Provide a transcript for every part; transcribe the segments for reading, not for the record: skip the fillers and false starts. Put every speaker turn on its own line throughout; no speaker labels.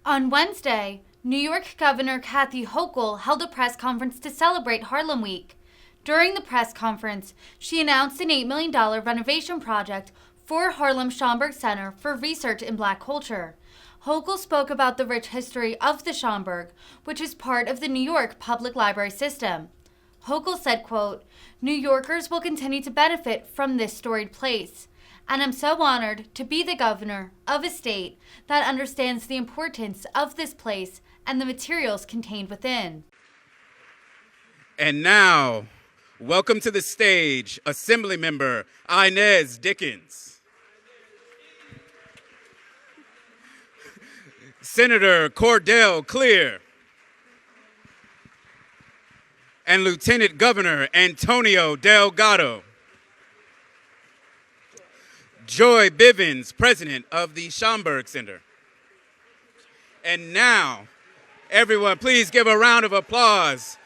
On Wednesday, New York Governor Kathy Hochul held a press conference to celebrate Harlem Week. During the press conference, she announced an $8 million renovation project for Harlem Schomburg Center for Research in Black Culture. Hochul spoke about the rich history of the Schomburg, which is part of the New York Public Library system. Hochul said, quote, "New Yorkers will continue to benefit from this storied place, and I'm so honored to be the governor of a state that understands the importance of this place and the materials contained within."
And now, welcome to the stage, Assemblymember Inez Dickens, Senator Cordell Clear, and Lieutenant Governor Antonio Delgado. Joy Bivens, President of the Schomburg Center. And now, everyone, please give a round of applause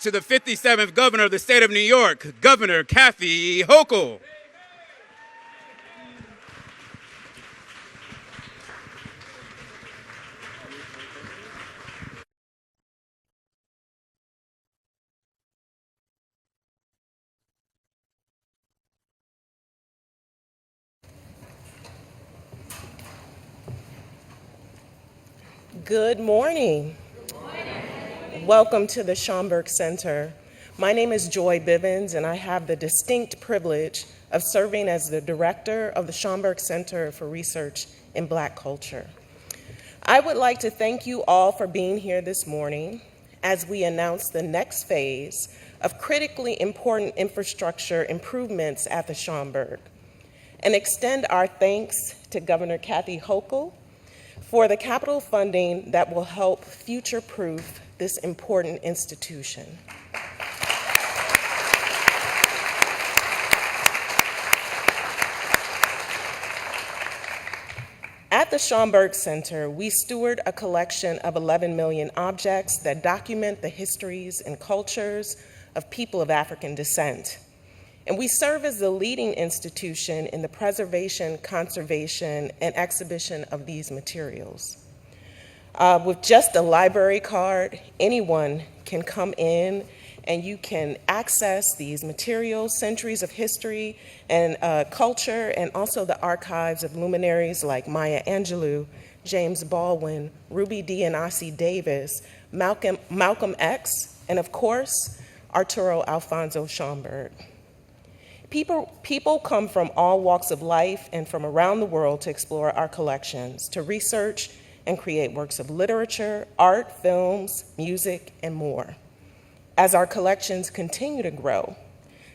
to the 57th Governor of the State of New York, Governor Kathy Hochul.
Good morning. Good morning. Welcome to the Schomburg Center. My name is Joy Bivens, and I have the distinct privilege of serving as the director of the Schomburg Center for Research in Black Culture. I would like to thank you all for being here this morning as we announce the next phase of critically important infrastructure improvements at the Schomburg, and extend our thanks to Governor Kathy Hochul for the capital funding that will help future-proof this important institution. At the Schomburg Center, we steward a collection of 11 million objects that document the histories and cultures of people of African descent. And we serve as the leading institution in the preservation, conservation, and exhibition of these materials. With just a library card, anyone can come in and you can access these materials, centuries of history and culture, and also the archives of luminaries like Maya Angelou, James Baldwin, Ruby Dee and Ossie Davis, Malcolm X, and of course, Arturo Alfonso Schomburg. People come from all walks of life and from around the world to explore our collections, to research and create works of literature, art, films, music, and more. As our collections continue to grow,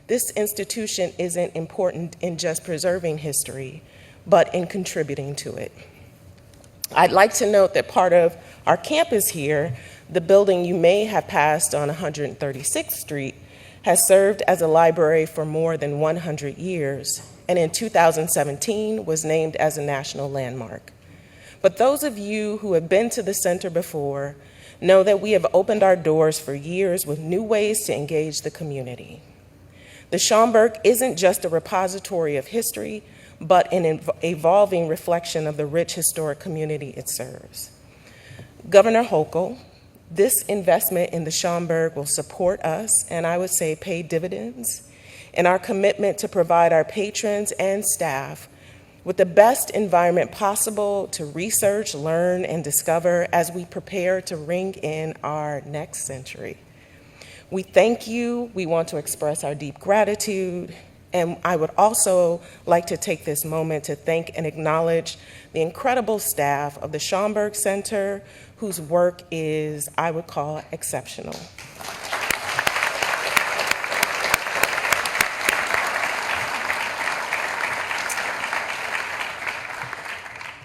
this institution isn't important in just preserving history, but in contributing to it. I'd like to note that part of our campus here, the building you may have passed on 136th Street, has served as a library for more than 100 years, and in 2017 was named as a national landmark. But those of you who have been to the center before know that we have opened our doors for years with new ways to engage the community. The Schomburg isn't just a repository of history, but an evolving reflection of the rich historic community it serves. Governor Hochul, this investment in the Schomburg will support us, and I would say pay dividends, in our commitment to provide our patrons and staff with the best environment possible to research, learn, and discover as we prepare to ring in our next century. We thank you. We want to express our deep gratitude. And I would also like to take this moment to thank and acknowledge the incredible staff of the Schomburg Center, whose work is, I would call, exceptional.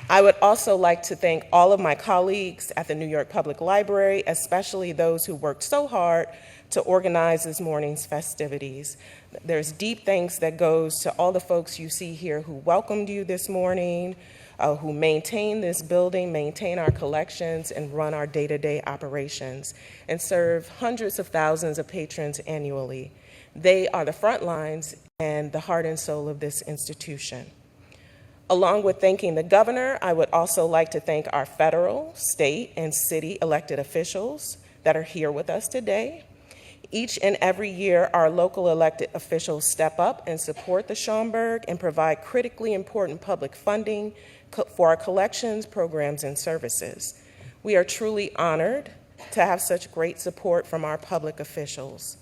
I would also like to thank all of my colleagues at the New York Public Library, especially those who worked so hard to organize this morning's festivities. There's deep thanks that goes to all the folks you see here who welcomed you this morning, who maintain this building, maintain our collections, and run our day-to-day operations, and serve hundreds of thousands of patrons annually. They are the front lines and the heart and soul of this institution. Along with thanking the governor, I would also like to thank our federal, state, and city elected officials that are here with us today. Each and every year, our local elected officials step up and support the Schomburg and provide critically important public funding for our collections, programs, and services. We are truly honored to have such great support from our public officials.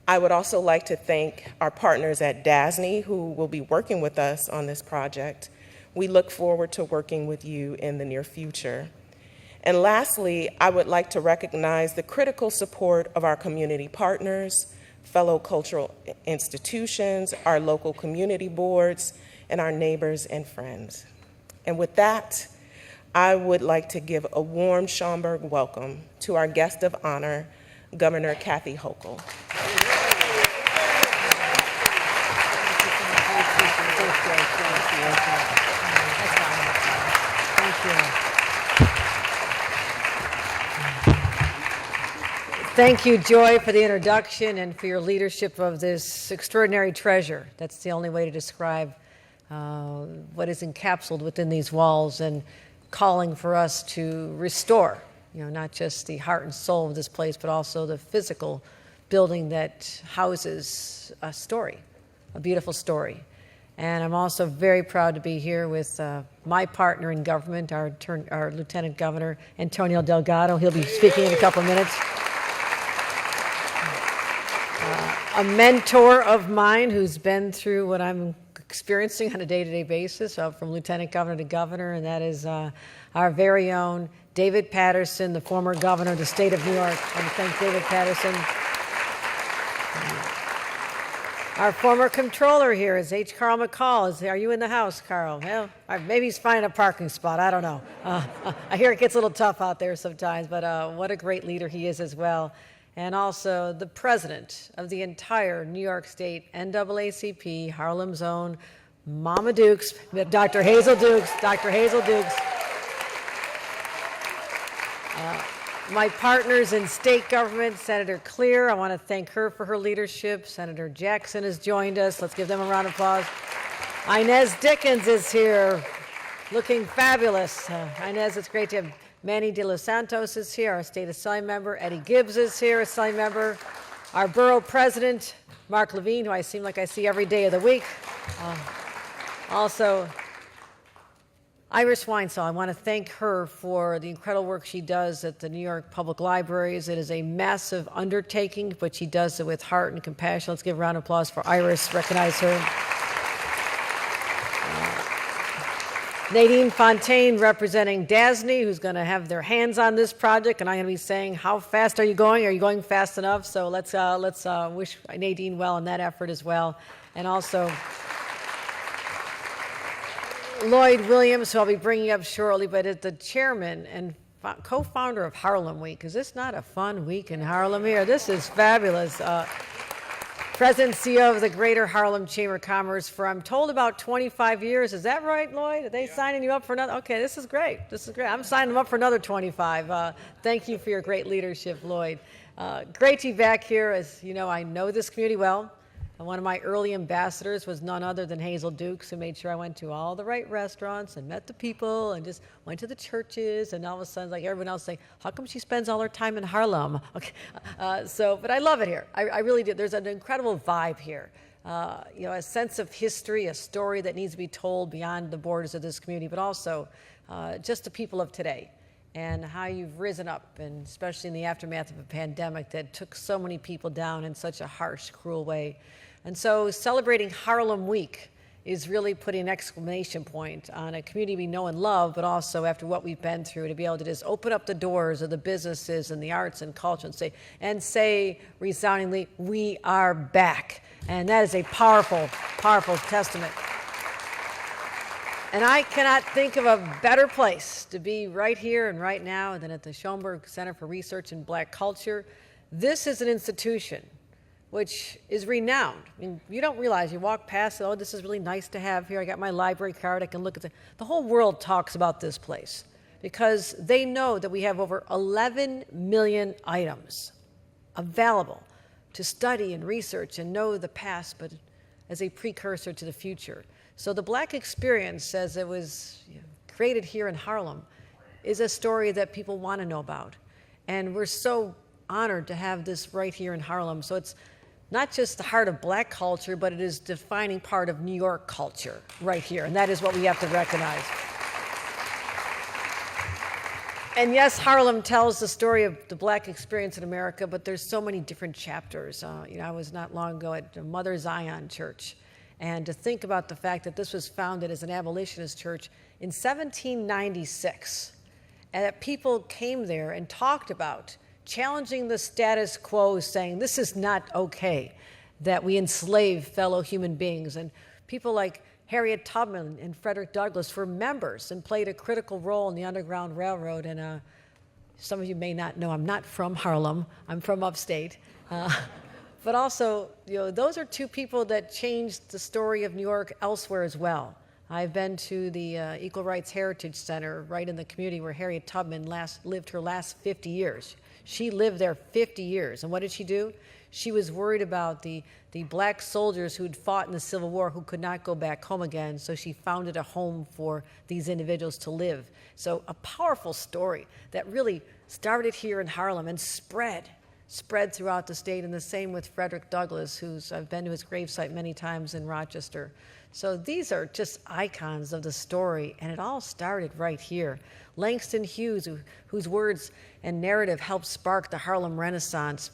I would also like to thank our partners at DASNY who will be working with us on this project. We look forward to working with you in the near future. And lastly, I would like to recognize the critical support of our community partners, fellow cultural institutions, our local community boards, and our neighbors and friends. And with that, I would like to give a warm Schomburg welcome to our guest of honor, Governor Kathy Hochul.
Thank you, Joy, for the introduction and for your leadership of this extraordinary treasure. That's the only way to describe what is encapsulated within these walls and calling for us to restore, not just the heart and soul of this place, but also the physical building that houses a story, a beautiful story. And I'm also very proud to be here with my partner in government, our Lieutenant Governor, Antonio Delgado. He'll be speaking in a couple of minutes. A mentor of mine who's been through what I'm experiencing on a day-to-day basis, from Lieutenant Governor to Governor, and that is our very own David Patterson, the former governor of the state of New York. I want to thank David Patterson. Our former controller here is H. Carl McCall. Are you in the house, Carl? Well, maybe he's finding a parking spot. I don't know. I hear it gets a little tough out there sometimes, but what a great leader he is as well. And also the president of the entire New York State NAACP Harlem Zone, Mama Dukes, Dr. Hazel Dukes. Dr. Hazel Dukes. My partners in state government, Senator Clear, I want to thank her for her leadership. Senator Jackson has joined us. Let's give them a round of applause. Inez Dickens is here, looking fabulous. Inez, it's great to have Manny De Los Santos is here, our state assembly member. Eddie Gibbs is here, assembly member. Our borough president, Mark Levine, who I seem like I see every day of the week. Also, Iris Weinsall, I want to thank her for the incredible work she does at the New York Public Libraries. It is a massive undertaking, but she does it with heart and compassion. Let's give a round of applause for Iris, recognize her. Nadine Fontaine representing DASNY, who's going to have their hands on this project, and I'm going to be saying, how fast are you going? Are you going fast enough? So let's wish Nadine well in that effort as well. And also Lloyd Williams, who I'll be bringing up shortly, but is the chairman and co-founder of Harlem Week. Is this not a fun week in Harlem here? This is fabulous. President and CEO of the Greater Harlem Chamber of Commerce for, I'm told, about 25 years. Is that right, Lloyd? Are they signing you up for another? Okay, this is great. This is great. I'm signing them up for another 25. Thank you for your great leadership, Lloyd. Great to be back here. As you know, I know this community well. And one of my early ambassadors was none other than Hazel Dukes, who made sure I went to all the right restaurants and met the people and just went to the churches. And all of a sudden, like everyone else, saying, how come she spends all her time in Harlem? Okay, but I love it here. I really do. There's an incredible vibe here. A sense of history, a story that needs to be told beyond the borders of this community, but also just the people of today and how you've risen up, and especially in the aftermath of a pandemic that took so many people down in such a harsh, cruel way. And so celebrating Harlem Week is really putting an exclamation point on a community we know and love, but also after what we've been through, to be able to just open up the doors of the businesses and the arts and culture and say resoundingly, we are back. And that is a powerful, powerful testament. And I cannot think of a better place to be right here and right now than at the Schomburg Center for Research in Black Culture. This is an institution which is renowned. I mean, you don't realize, you walk past, oh, this is really nice to have here. I got my library card, I can look at the whole world talks about this place because they know that we have over 11 million items available to study and research and know the past, but as a precursor to the future. So the Black experience, as it was created here in Harlem, is a story that people want to know about. And we're so honored to have this right here in Harlem. So it's not just the heart of Black culture, but it is defining part of New York culture right here. And that is what we have to recognize. And yes, Harlem tells the story of the Black experience in America, but there's so many different chapters. I was not long ago at Mother Zion Church, and to think about the fact that this was founded as an abolitionist church in 1796, and that people came there and talked about challenging the status quo, saying this is not okay that we enslave fellow human beings. And people like Harriet Tubman and Frederick Douglass were members and played a critical role in the Underground Railroad. And some of you may not know, I'm not from Harlem. I'm from upstate. But also, those are two people that changed the story of New York elsewhere as well. I've been to the Equal Rights Heritage Center right in the community where Harriet Tubman lived her last 50 years. She lived there 50 years. And what did she do? She was worried about the Black soldiers who had fought in the Civil War who could not go back home again, so she founded a home for these individuals to live. So a powerful story that really started here in Harlem and spread throughout the state, and the same with Frederick Douglass, I've been to his gravesite many times in Rochester. So these are just icons of the story, and it all started right here. Langston Hughes, whose words and narrative helped spark the Harlem Renaissance.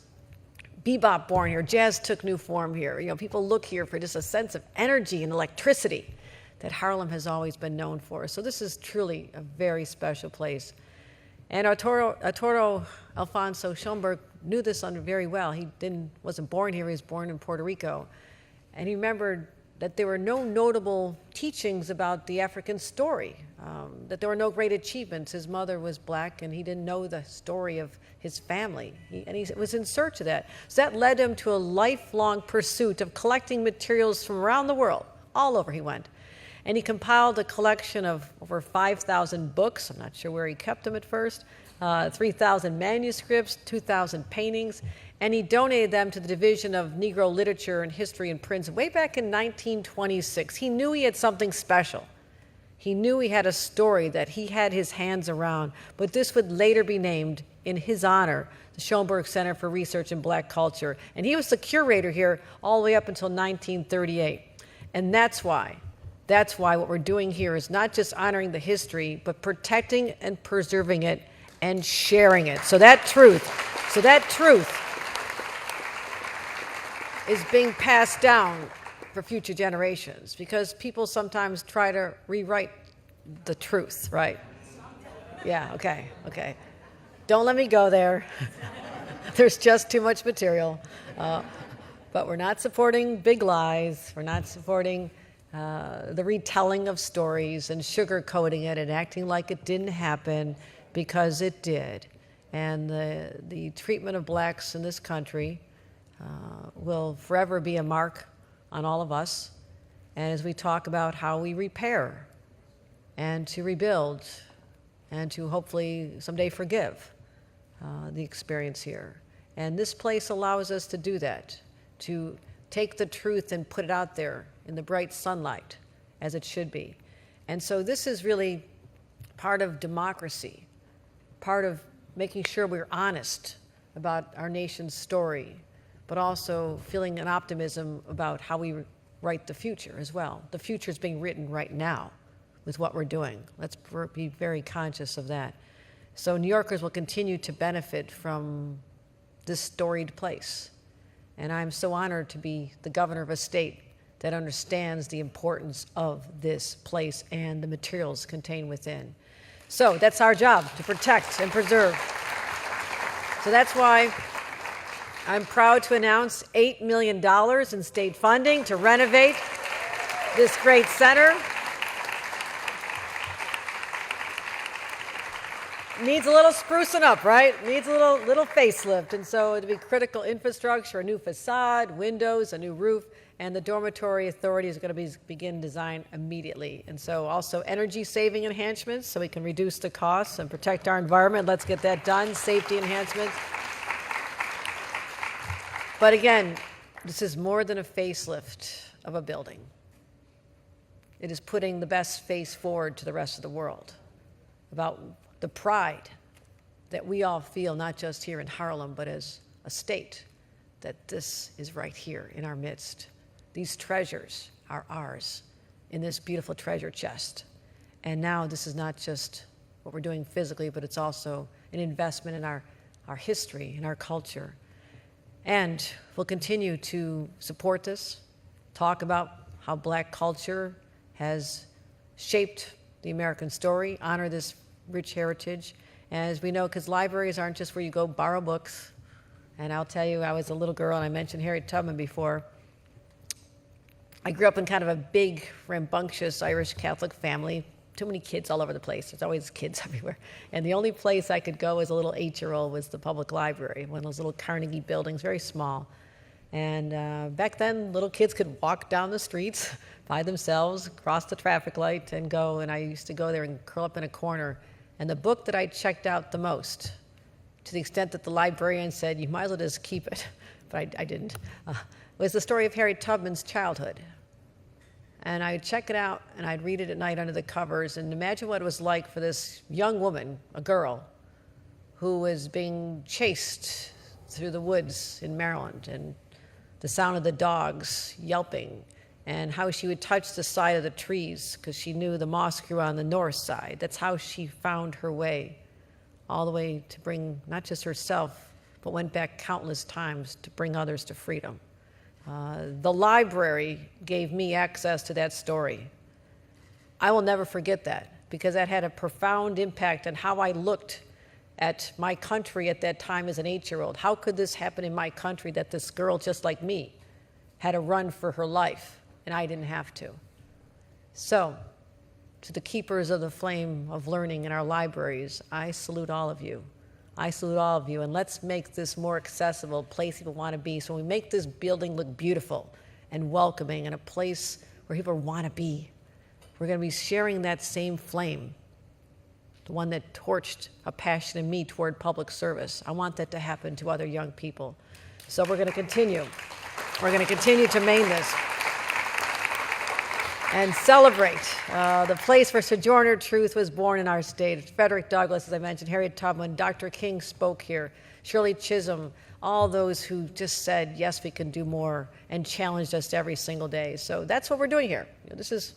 Bebop born here, jazz took new form here. People look here for just a sense of energy and electricity that Harlem has always been known for. So this is truly a very special place. And Arturo Alfonso Schomburg knew this very well. He wasn't born here, he was born in Puerto Rico. And he remembered that there were no notable teachings about the African story, that there were no great achievements. His mother was Black, and he didn't know the story of his family. He was in search of that. So that led him to a lifelong pursuit of collecting materials from around the world. All over he went. And he compiled a collection of over 5,000 books. I'm not sure where he kept them at first. 3,000 manuscripts, 2,000 paintings, and he donated them to the Division of Negro Literature and History in Princeton way back in 1926. He knew he had something special. He knew he had a story that he had his hands around, but this would later be named in his honor, the Schomburg Center for Research in Black Culture. And he was the curator here all the way up until 1938. And that's why what we're doing here is not just honoring the history, but protecting and preserving it and sharing it. So that truth is being passed down for future generations, because people sometimes try to rewrite the truth, right? Yeah, okay. Don't let me go there. There's just too much material. But we're not supporting big lies. We're not supporting the retelling of stories and sugarcoating it and acting like it didn't happen, because it did. And the treatment of Blacks in this country will forever be a mark on all of us. And as we talk about how we repair and to rebuild and to hopefully someday forgive the experience here. And this place allows us to do that, to take the truth and put it out there in the bright sunlight as it should be. And so this is really part of democracy, part of making sure we're honest about our nation's story, but also feeling an optimism about how we write the future as well. The future is being written right now with what we're doing. Let's be very conscious of that. So New Yorkers will continue to benefit from this storied place. And I'm so honored to be the governor of a state that understands the importance of this place and the materials contained within. So that's our job, to protect and preserve. So that's why I'm proud to announce $8 million in state funding to renovate this great center. Needs a little sprucing up, right? Needs a little facelift. And so it'll be critical infrastructure, a new facade, windows, a new roof, and the dormitory authority is going to begin design immediately. And so also energy saving enhancements so we can reduce the costs and protect our environment. Let's get that done. Safety enhancements. But again, this is more than a facelift of a building. it is putting the best face forward to the rest of the world about the pride that we all feel, not just here in Harlem, but as a state, that this is right here in our midst. These treasures are ours in this beautiful treasure chest. And now this is not just what we're doing physically, but it's also an investment in our history and our culture. And we'll continue to support this, talk about how Black culture has shaped the American story, honor this rich heritage. And as we know, because libraries aren't just where you go borrow books. And I'll tell you, I was a little girl, and I mentioned Harriet Tubman before. I grew up in kind of a big, rambunctious Irish Catholic family. Too many kids all over the place. There's always kids everywhere. And the only place I could go as a little 8-year-old was the public library, one of those little Carnegie buildings, very small. And back then, little kids could walk down the streets by themselves, cross the traffic light, and go. And I used to go there and curl up in a corner. And the book that I checked out the most, to the extent that the librarian said, you might as well just keep it, but I didn't, was the story of Harriet Tubman's childhood. And I'd check it out, and I'd read it at night under the covers, and imagine what it was like for this young woman, a girl, who was being chased through the woods in Maryland, and the sound of the dogs yelping, and how she would touch the side of the trees because she knew the moss grew on the north side. That's how she found her way, all the way to bring not just herself, but went back countless times to bring others to freedom. The library gave me access to that story. I will never forget that, because that had a profound impact on how I looked at my country at that time as an 8-year-old. How could this happen in my country, that this girl just like me had to run for her life and I didn't have to? So, to the keepers of the flame of learning in our libraries, I salute all of you. I salute all of you, and let's make this more accessible, a place people want to be. So we make this building look beautiful and welcoming and a place where people want to be. We're going to be sharing that same flame, the one that torched a passion in me toward public service. I want that to happen to other young people. So we're going to continue. We're going to continue to main this and celebrate the place where Sojourner Truth was born in our state. Frederick Douglass, as I mentioned, Harriet Tubman, Dr. King spoke here, Shirley Chisholm, all those who just said, yes, we can do more, and challenged us every single day. So that's what we're doing here. This is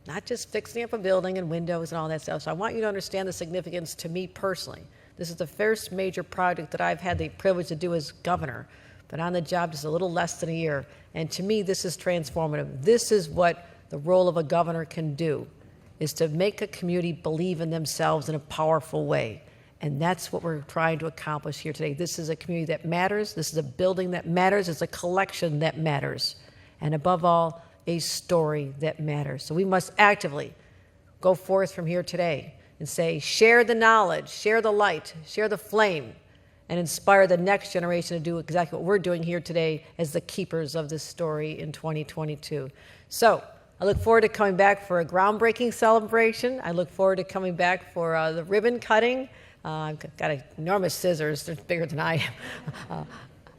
not just fixing up a building and windows and all that stuff. So I want you to understand the significance to me personally. This is the first major project that I've had the privilege to do as governor, but on the job just a little less than a year. And to me, this is transformative. This is what the role of a governor can do, is to make a community believe in themselves in a powerful way. And that's what we're trying to accomplish here today. This is a community that matters. This is a building that matters. It's a collection that matters. And above all, a story that matters. So we must actively go forth from here today and say, share the knowledge, share the light, share the flame, and inspire the next generation to do exactly what we're doing here today as the keepers of this story in 2022. So I look forward to coming back for a groundbreaking celebration. I look forward to coming back for the ribbon cutting. I've got enormous scissors. They're bigger than I am.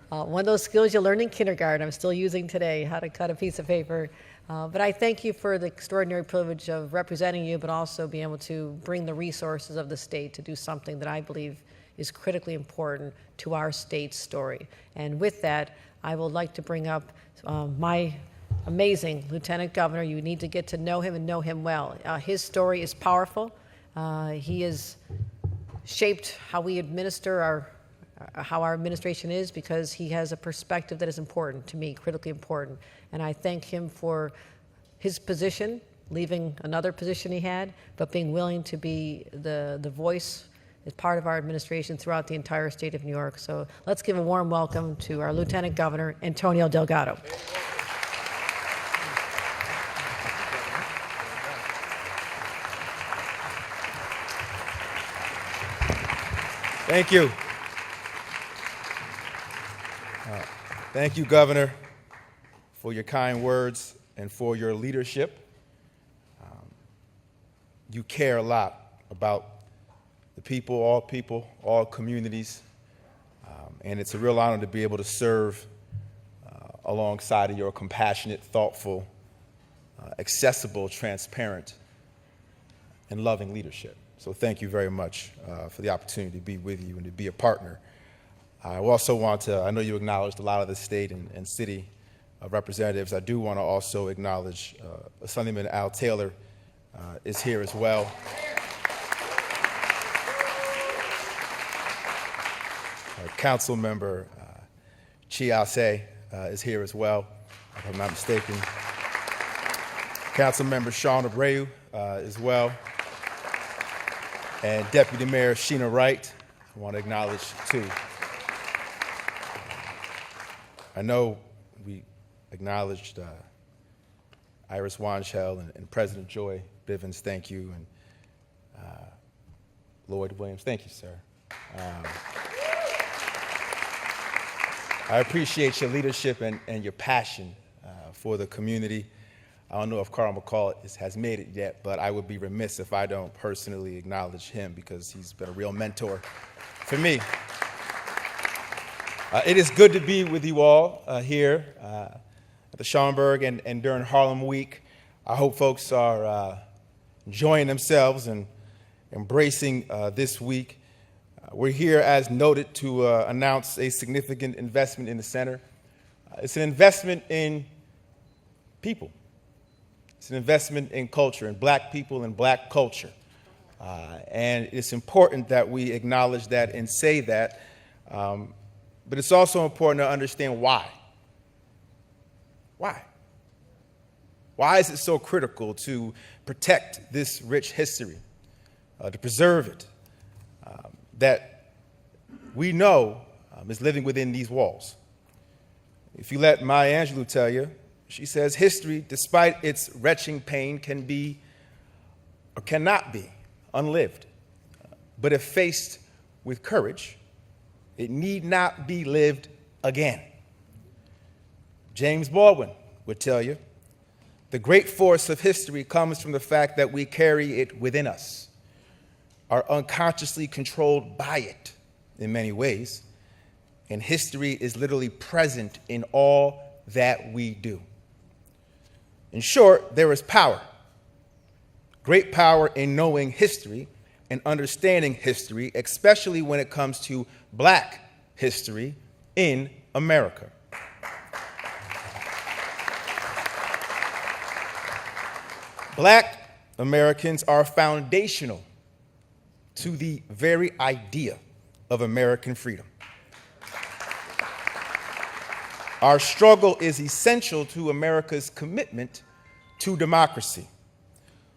One of those skills you learned in kindergarten I'm still using today, how to cut a piece of paper. But I thank you for the extraordinary privilege of representing you, but also being able to bring the resources of the state to do something that I believe is critically important to our state's story. And with that, I would like to bring up my amazing Lieutenant Governor. You need to get to know him and know him well. His story is powerful. He has shaped how we administer how our administration is, because he has a perspective that is important to me, critically important. And I thank him for his position, leaving another position he had, but being willing to be the voice as part of our administration throughout the entire state of New York. So let's give a warm welcome to our Lieutenant Governor, Antonio Delgado.
Thank you. Thank you, Governor, for your kind words and for your leadership. You care a lot about the people, all communities, and it's a real honor to be able to serve alongside of your compassionate, thoughtful accessible, transparent, and loving leadership. So thank you very much for the opportunity to be with you and to be a partner. I also want to, I know you acknowledged a lot of the state and city representatives. I do want to also acknowledge Assemblyman Al Taylor is here as well. Council member Chiase is here as well, if I'm not mistaken. Council member Sean Abreu as well. And Deputy Mayor Sheena Wright, I want to acknowledge too. I know we acknowledged Iris Wanchell and President Joy Bivens, thank you, and Lloyd Williams, thank you, sir. I appreciate your leadership and your passion for the community. I don't know if Carl McCall has made it yet, but I would be remiss if I don't personally acknowledge him because he's been a real mentor for me. It is good to be with you all here at the Schomburg and during Harlem Week. I hope folks are enjoying themselves and embracing this week. We're here, as noted, to announce a significant investment in the center. It's an investment in people. It's an investment in culture, in black people and black culture. And it's important that we acknowledge that and say that. But it's also important to understand why. Why? Why is it so critical to protect this rich history, to preserve it, that we know is living within these walls? If you let Maya Angelou tell you, she says history, despite its retching pain, can be or cannot be unlived. But if faced with courage, it need not be lived again. James Baldwin would tell you, the great force of history comes from the fact that we carry it within us, are unconsciously controlled by it in many ways, and history is literally present in all that we do. In short, there is power, great power in knowing history and understanding history, especially when it comes to black history in America. Black Americans are foundational to the very idea of American freedom. Our struggle is essential to America's commitment to democracy.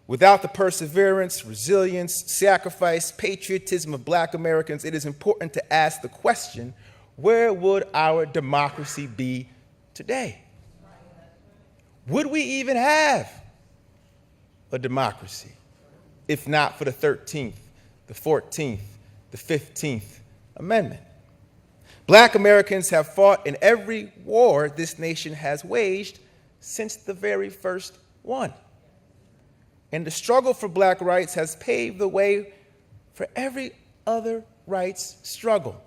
Without the perseverance, resilience, sacrifice, patriotism of black Americans, it is important to ask the question, where would our democracy be today? Would we even have a democracy if not for the 13th, the 14th, the 15th Amendment? Black Americans have fought in every war this nation has waged since the very first one. And the struggle for black rights has paved the way for every other rights struggle.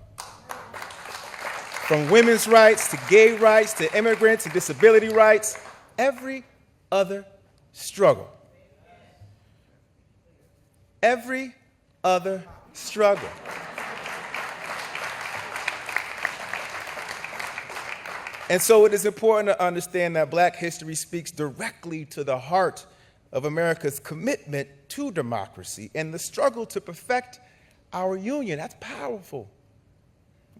From women's rights to gay rights to immigrants and disability rights, every other struggle. Every other struggle. And so it is important to understand that black history speaks directly to the heart of America's commitment to democracy and the struggle to perfect our union. That's powerful.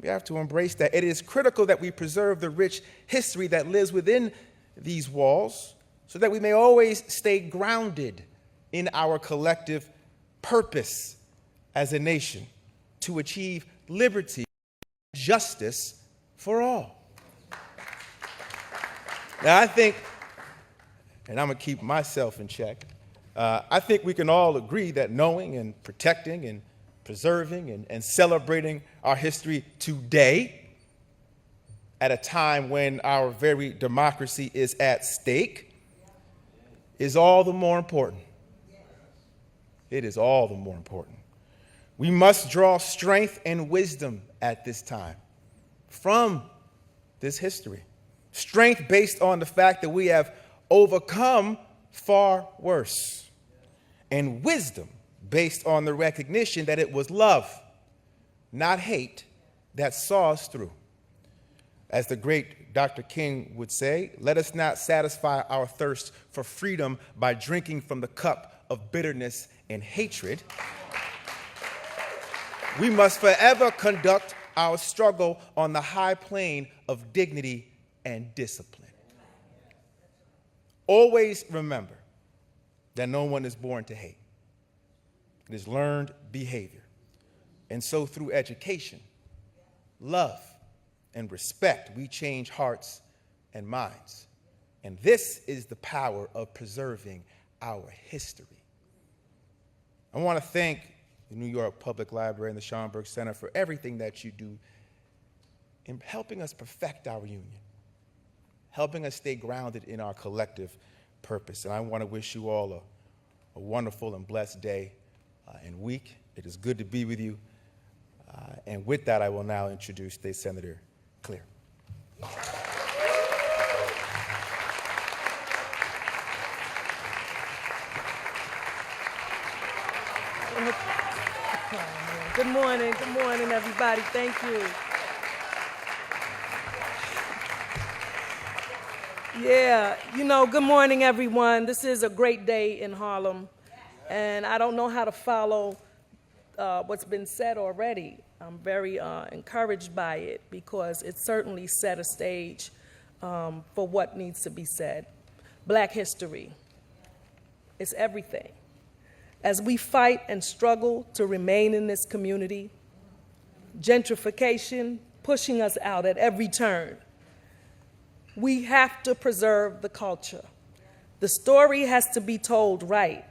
We have to embrace that. It is critical that we preserve the rich history that lives within these walls so that we may always stay grounded in our collective purpose as a nation to achieve liberty and justice for all. Now, I think, and I'm going to keep myself in check, I think we can all agree that knowing and protecting and preserving and celebrating our history today, at a time when our very democracy is at stake, is all the more important. It is all the more important. We must draw strength and wisdom at this time from this history. Strength based on the fact that we have overcome far worse, and wisdom based on the recognition that it was love, not hate, that saw us through. As the great Dr. King would say, let us not satisfy our thirst for freedom by drinking from the cup of bitterness and hatred. We must forever conduct our struggle on the high plane of dignity and discipline. Always remember that no one is born to hate. It is learned behavior. And so through education, love, and respect, we change hearts and minds. And this is the power of preserving our history. I want to thank the New York Public Library and the Schomburg Center for everything that you do in helping us perfect our union, helping us stay grounded in our collective purpose. And I want to wish you all a wonderful and blessed day and week. It is good to be with you. And with that, I will now introduce State Senator Clear.
Good morning, everybody. Thank you. Yeah, good morning, everyone. This is a great day in Harlem, and I don't know how to follow what's been said already. I'm very encouraged by it because it certainly set a stage for what needs to be said. Black history is everything. As we fight and struggle to remain in this community, gentrification pushing us out at every turn, we have to preserve the culture. The story has to be told right.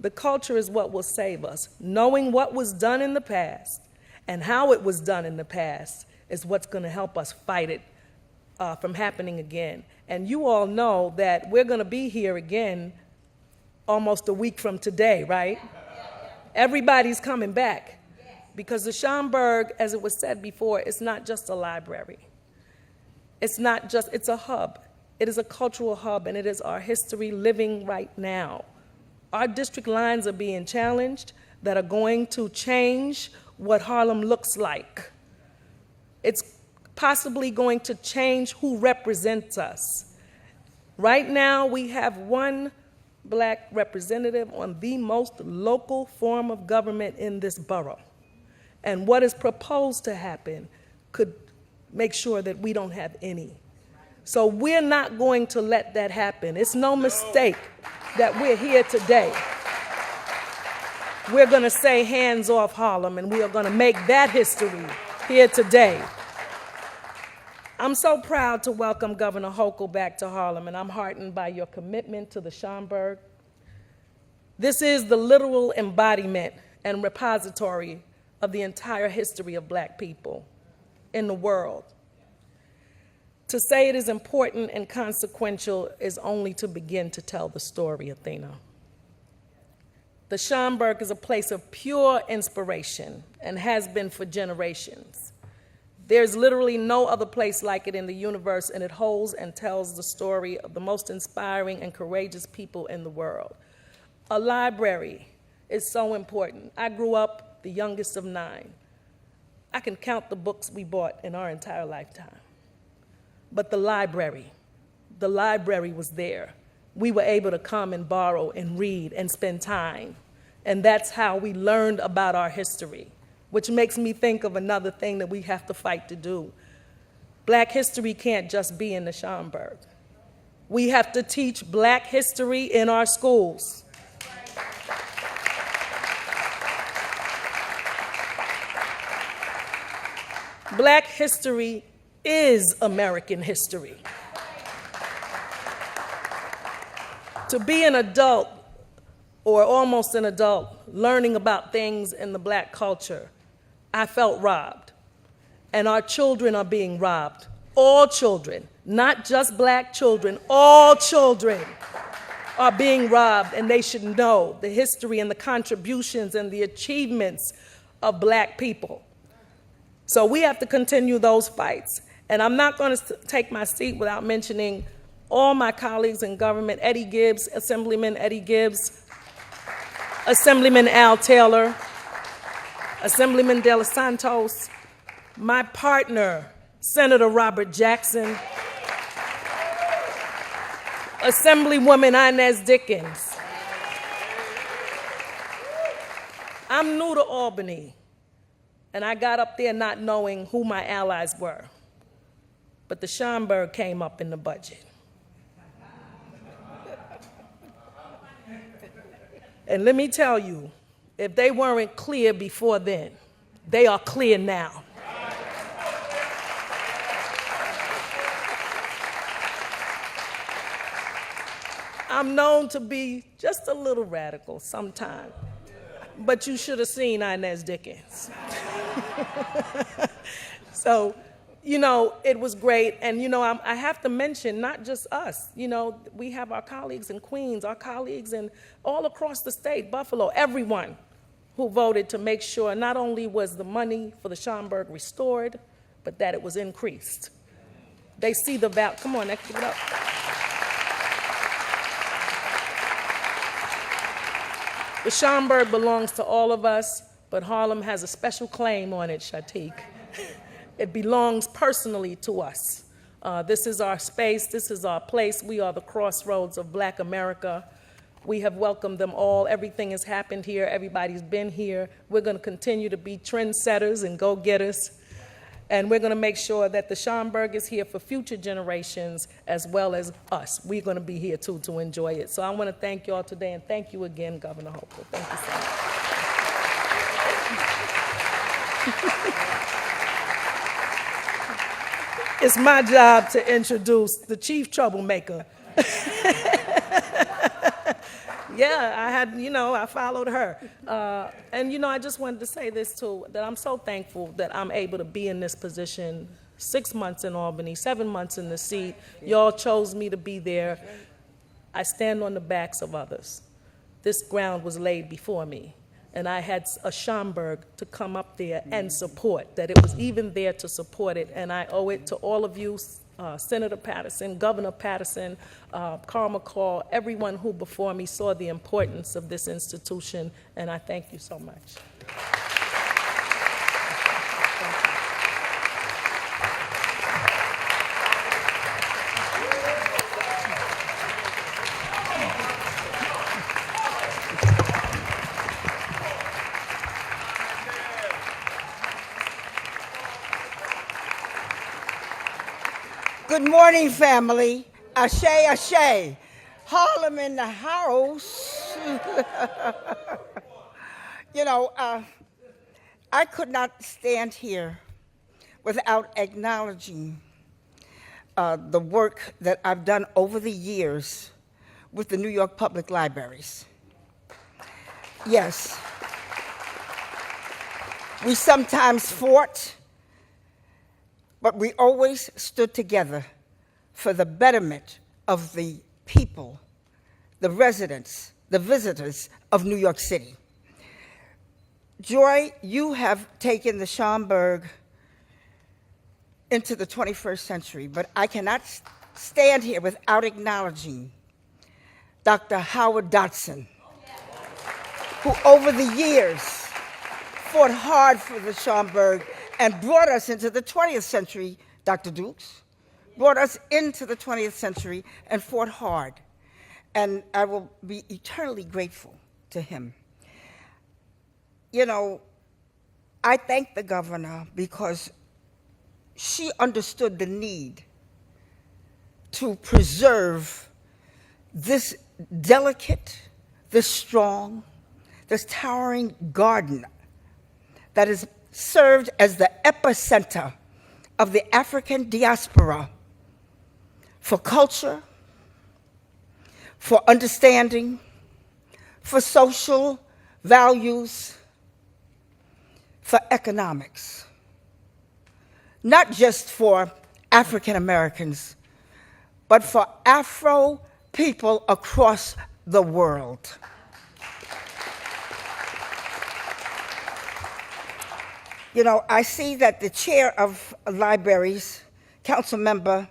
The culture is what will save us. Knowing what was done in the past and how it was done in the past is what's going to help us fight it from happening again. And you all know that we're going to be here again almost a week from today, right? Everybody's coming back because the Schomburg, as it was said before, is not just a library. It's a hub. It is a cultural hub, and it is our history living right now. Our district lines are being challenged that are going to change what Harlem looks like. It's possibly going to change who represents us. Right now, we have one Black representative on the most local form of government in this borough. And what is proposed to happen could make sure that we don't have any. So we're not going to let that happen. It's no mistake that we're here today. We're going to say hands off Harlem, and we are going to make that history here today. I'm so proud to welcome Governor Hochul back to Harlem, and I'm heartened by your commitment to the Schomburg. This is the literal embodiment and repository of the entire history of Black people in the world. To say it is important and consequential is only to begin to tell the story, Athena. The Schomburg is a place of pure inspiration and has been for generations. There's literally no other place like it in the universe, and it holds and tells the story of the most inspiring and courageous people in the world. A library is so important. I grew up the youngest of 9. I can count the books we bought in our entire lifetime. But the library was there. We were able to come and borrow and read and spend time. And that's how we learned about our history, which makes me think of another thing that we have to fight to do. Black history can't just be in the Schomburg. We have to teach Black history in our schools. Black history is American history. To be an adult, or almost an adult, learning about things in the Black culture, I felt robbed. And our children are being robbed. All children, not just Black children, all children are being robbed, and they should know the history and the contributions and the achievements of Black people. So we have to continue those fights. And I'm not going to take my seat without mentioning all my colleagues in government, Eddie Gibbs, Assemblyman Eddie Gibbs, Assemblyman Al Taylor, Assemblyman De Los Santos, my partner, Senator Robert Jackson, Assemblywoman Inez Dickens. I'm new to Albany, and I got up there not knowing who my allies were. But the Schomburg came up in the budget. And let me tell you, if they weren't clear before then, they are clear now. I'm known to be just a little radical sometimes, but you should have seen Inez Dickens. So, you know, it was great. And, you know, I have to mention not just us. You know, we have our colleagues in Queens, our colleagues in all across the state, Buffalo, everyone who voted to make sure not only was the money for the Schomburg restored, but that it was increased. They see the value. Come on, next, give it up. The Schomburg belongs to all of us, but Harlem has a special claim on it, Shatik. It belongs personally to us. This is our space, this is our place. We are the crossroads of Black America. We have welcomed them all. Everything has happened here, everybody's been here. We're gonna continue to be trendsetters and go-getters. And we're gonna make sure that the Schomburg is here for future generations as well as us. We're gonna be here too to enjoy it. So I wanna thank you all today, and thank you again, Governor Hochul. Thank you so much. It's my job to introduce the chief troublemaker. Yeah, I had, you know, I followed her. And, you know, I just wanted to say this too, that I'm so thankful that I'm able to be in this position, 6 months in Albany, 7 months in the seat. Y'all chose me to be there. I stand on the backs of others. This ground was laid before me, and I had a Schomburg to come up there and support, that it was even there to support it, and I owe it to all of you, Senator Patterson, Governor Patterson, Carl McCall, everyone who before me saw the importance of this institution, and I thank you so much.
Good morning, family. Ashe, ashe. Harlem in the house. You know, I could not stand here without acknowledging the work that I've done over the years with the New York Public Libraries. Yes. We sometimes fought, but we always stood together for the betterment of the people, the residents, the visitors of New York City. Joy, you have taken the Schomburg into the 21st century, but I cannot stand here without acknowledging Dr. Howard Dotson, who over the years fought hard for the Schomburg and brought us into the 20th century, Dr. Dukes, brought us into the 20th century and fought hard. And I will be eternally grateful to him. You know, I thank the governor because she understood the need to preserve this delicate, this strong, this towering garden that is served as the epicenter of the African diaspora for culture, for understanding, for social values, for economics. Not just for African Americans, but for Afro people across the world. You know, I see that the chair of libraries, Councilmember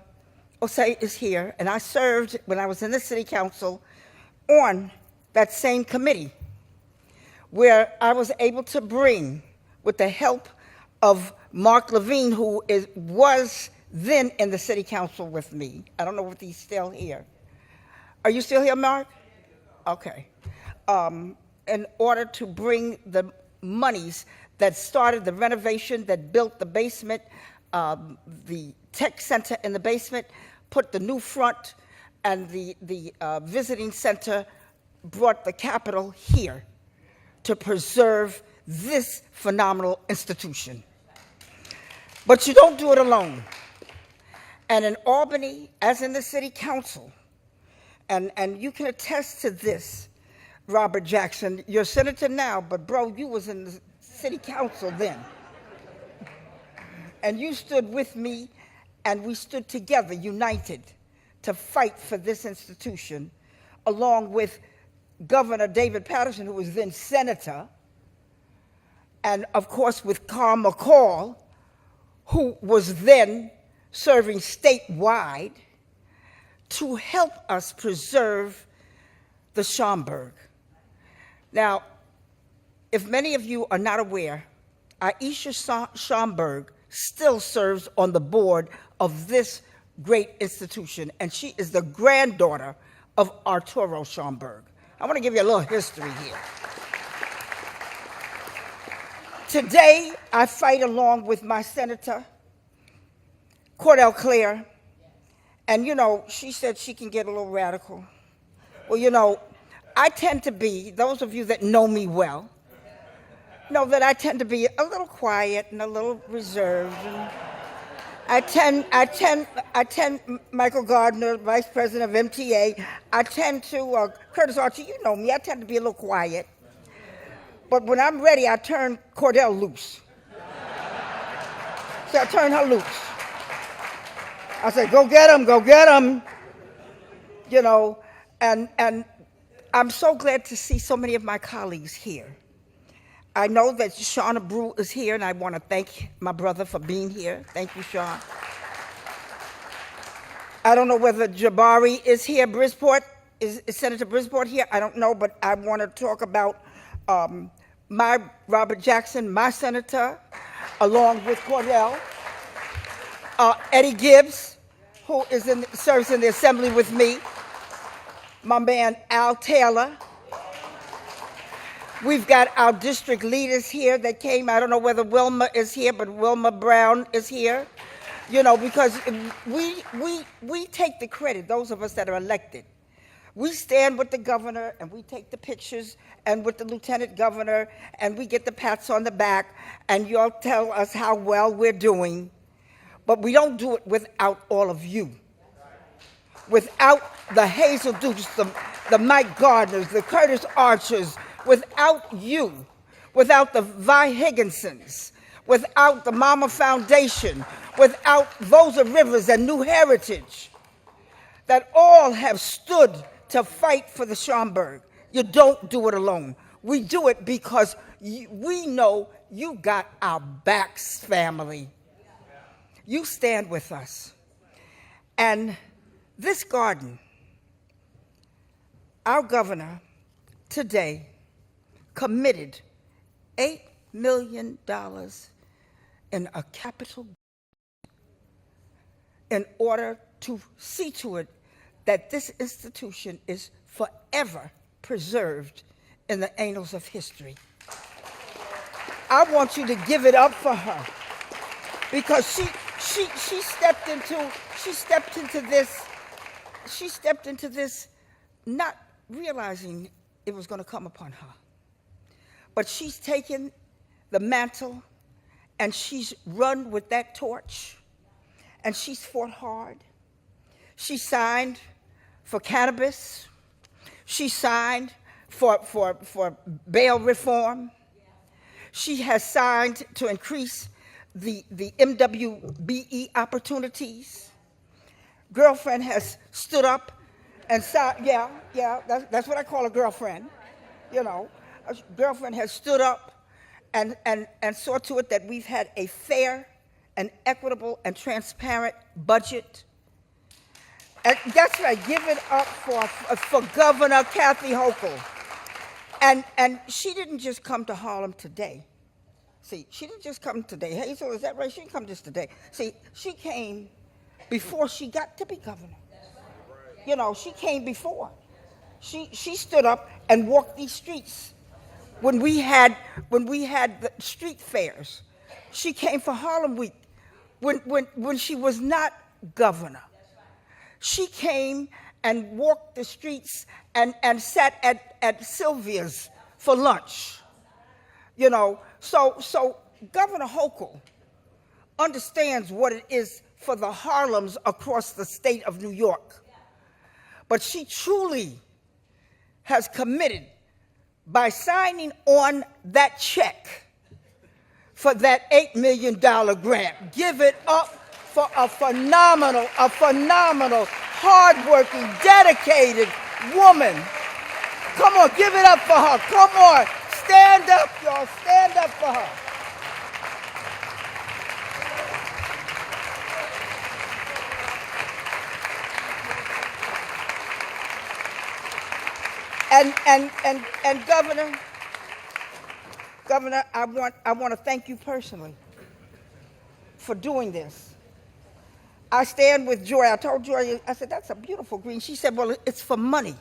Osei is here, and I served when I was in the city council on that same committee, where I was able to bring, with the help of Mark Levine, who was then in the city council with me. I don't know if he's still here. Are you still here, Mark? Okay. In order to bring the monies that started the renovation, that built the basement, the tech center in the basement, put the new front, and the visiting center, brought the capital here to preserve this phenomenal institution. But you don't do it alone. And in Albany, as in the city council, and you can attest to this, Robert Jackson, you're a senator now, but bro, you was in the city council then. And you stood with me, and we stood together, united, to fight for this institution, along with Governor David Patterson, who was then senator, and of course with Carl McCall, who was then serving statewide, to help us preserve the Schomburg. Now, if many of you are not aware, Aisha Schomburg still serves on the board of this great institution, and she is the granddaughter of Arturo Schomburg. I want to give you a little history here. Today, I fight along with my senator, Cordell Clare, and you know, she said she can get a little radical. Well, you know, I tend to be, those of you that know me well, know that I tend to be a little quiet and a little reserved. And I tend, Michael Gardner, Vice President of MTA, I tend to, Curtis Archie, you know me, I tend to be a little quiet. But when I'm ready, I turn Cordell loose. So I turn her loose. I say, go get him, go get him. You know, and I'm so glad to see so many of my colleagues here. I know that Shauna Brew is here, and I want to thank my brother for being here. Thank you, Sean. I don't know whether Jabari is here, Bridgeport. Is Senator Bridgeport here? I don't know, but I want to talk about my Robert Jackson, my senator, along with Cordell. Eddie Gibbs, who serves in the assembly with me. My man Al Taylor. We've got our district leaders here that came. I don't know whether Wilma is here, but Wilma Brown is here. You know, because we take the credit, those of us that are elected. We stand with the governor, and we take the pictures, and with the lieutenant governor, and we get the pats on the back, and y'all tell us how well we're doing. But we don't do it without all of you. Without the Hazel Dukes, the Mike Gardners, the Curtis Archers, without you, without the Vi Higginsons, without the Mama Foundation, without Vosa Rivers and New Heritage, that all have stood to fight for the Schomburg. You don't do it alone. We do it because we know you got our backs, family. You stand with us. And this garden, our governor today committed $8 million in a capital in order to see to it that this institution is forever preserved in the annals of history. I want you to give it up for her, because she stepped into this not realizing it was going to come upon her. But she's taken the mantle, and she's run with that torch, and she's fought hard. She signed for cannabis. She signed for bail reform. She has signed to increase the MWBE opportunities. Girlfriend has stood up and signed, that's what I call a girlfriend, you know. A girlfriend has stood up and saw to it that we've had a fair and equitable and transparent budget. That's right. Give it up for Governor Kathy Hochul. And she didn't just come to Harlem today. See, she didn't just come today. Hazel, is that right? She didn't come just today. See, she came before she got to be governor. You know, she came before. She stood up and walked these streets. When we had the street fairs, she came for Harlem Week. When she was not governor, she came and walked the streets and sat at Sylvia's for lunch. You know, so Governor Hochul understands what it is for the Harlems across the state of New York. But she truly has committed by signing on that check for that $8 million grant. Give it up for a phenomenal, hardworking, dedicated woman. Come on, give it up for her. Come on, stand up, y'all. Stand up for her. And Governor, I want to thank you personally for doing this. I stand with Joy. I told Joy, I said, that's a beautiful green. She said, well, it's for money.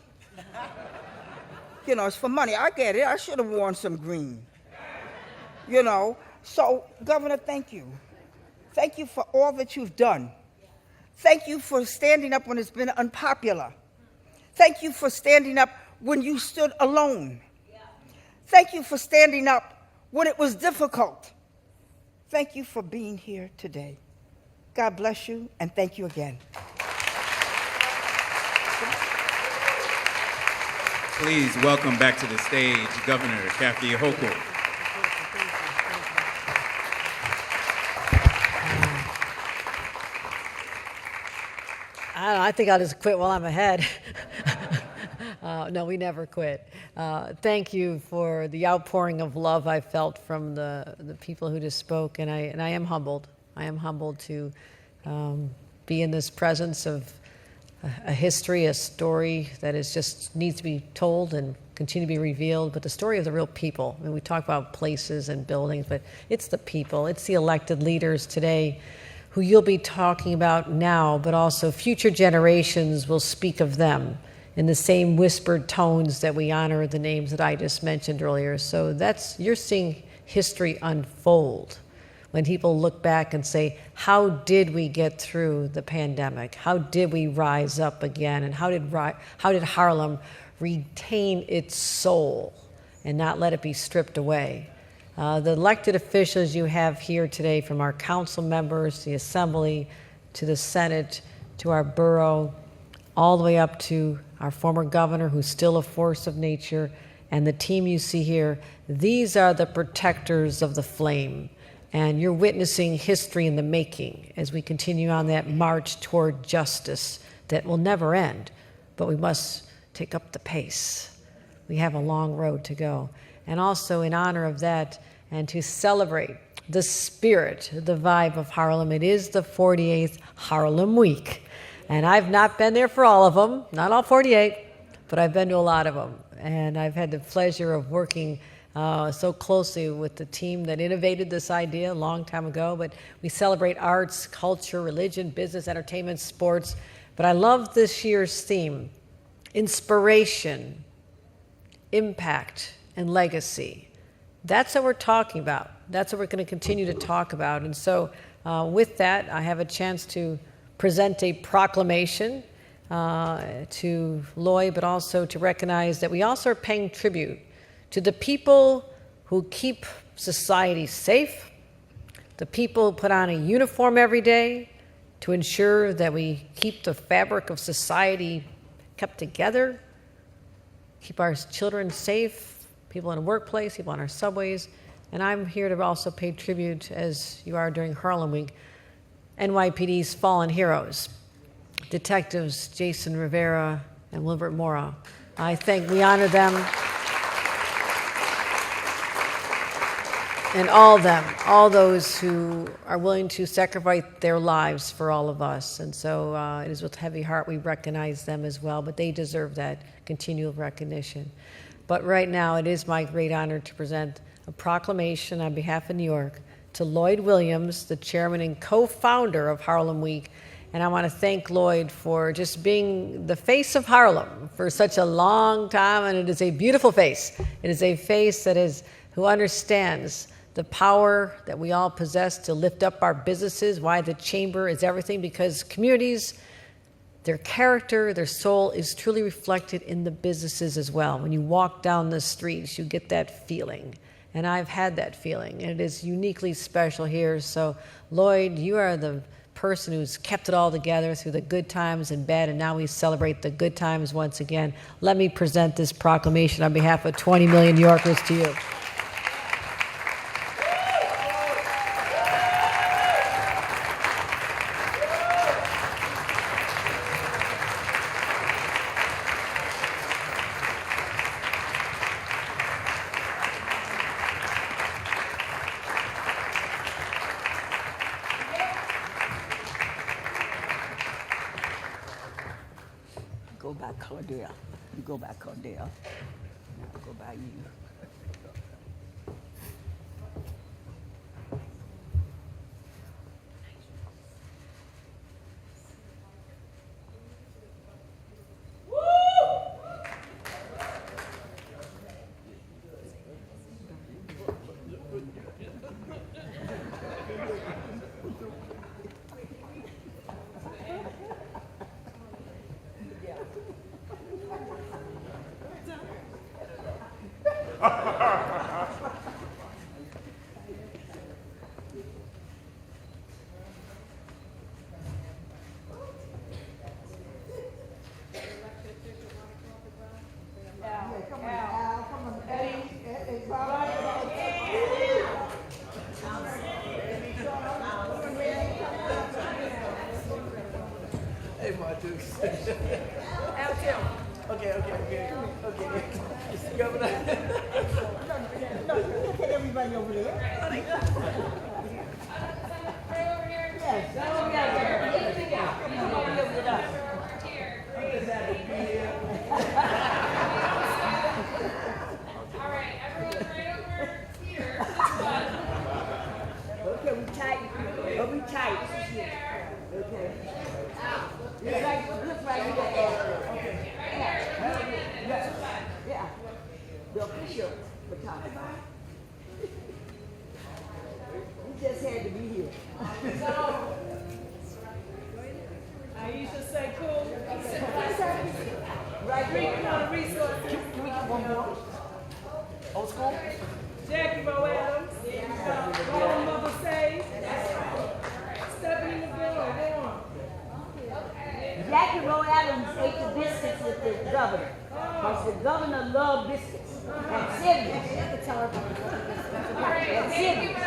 You know, it's for money. I get it. I should have worn some green. You know, so Governor, thank you. Thank you for all that you've done. Thank you for standing up when it's been unpopular. Thank you for standing up when you stood alone. Thank you for standing up when it was difficult. Thank you for being here today. God bless you, and thank you again.
Please welcome back to the stage Governor Kathy Hochul.
I think I'll just quit while I'm ahead. No, we never quit. Thank you for the outpouring of love I felt from the people who just spoke, and I am humbled. I am humbled to be in this presence of a history, a story that is just needs to be told and continue to be revealed, but the story of the real people. I mean, we talk about places and buildings, but it's the people. It's the elected leaders today who you'll be talking about now, but also future generations will speak of them in the same whispered tones that we honor the names that I just mentioned earlier. So you're seeing history unfold when people look back and say, how did we get through the pandemic? How did we rise up again? And how did Harlem retain its soul and not let it be stripped away? The elected officials you have here today, from our council members, the assembly, to the Senate, to our borough, all the way up to our former governor, who's still a force of nature, and the team you see here, these are the protectors of the flame. And you're witnessing history in the making as we continue on that march toward justice that will never end, but we must take up the pace. We have a long road to go. And also in honor of that, and to celebrate the spirit, the vibe of Harlem, it is the 48th Harlem Week. And I've not been there for all of them, not all 48, but I've been to a lot of them. And I've had the pleasure of working so closely with the team that innovated this idea a long time ago. But we celebrate arts, culture, religion, business, entertainment, sports. But I love this year's theme: inspiration, impact, and legacy. That's what we're talking about. That's what we're going to continue to talk about. And so with that, I have a chance to present a proclamation to Loy, but also to recognize that we also are paying tribute to the people who keep society safe, the people who put on a uniform every day to ensure that we keep the fabric of society kept together, keep our children safe, people in the workplace, people on our subways. And I'm here to also pay tribute, as you are during Harlem Week, NYPD's fallen heroes, Detectives Jason Rivera and Wilbert Mora. We honor them. and all them, all those who are willing to sacrifice their lives for all of us. And so it is with heavy heart we recognize them as well, but they deserve that continual recognition. But right now, it is my great honor to present a proclamation on behalf of New York to Lloyd Williams, the chairman and co-founder of Harlem Week. And I want to thank Lloyd for just being the face of Harlem for such a long time, and it is a beautiful face. It is a face that is who understands the power that we all possess to lift up our businesses, why the chamber is everything, because communities, their character, their soul is truly reflected in the businesses as well. When you walk down the streets, you get that feeling. And I've had that feeling, and it is uniquely special here. So, Lloyd, you are the person who's kept it all together through the good times and bad, and now we celebrate the good times once again. Let me present this proclamation on behalf of 20 million New Yorkers to you.
Go by Cordell. You go by Cordell. Now go by you.
Everybody over there. Okay, we tight. Oh, we tight. Okay. Look right here. Okay. Yeah. The official photographer. He just had to be here.
Aisha say cool.
Right
Bring
there.
on the resources.
Can we get one more? Old school?
Jackie Rowe Adams. Golden Mother Say. Stephanie McGill.
Jackie Rowe Adams ate the biscuits with the governor. Because the governor loved biscuits. And civics. And civics.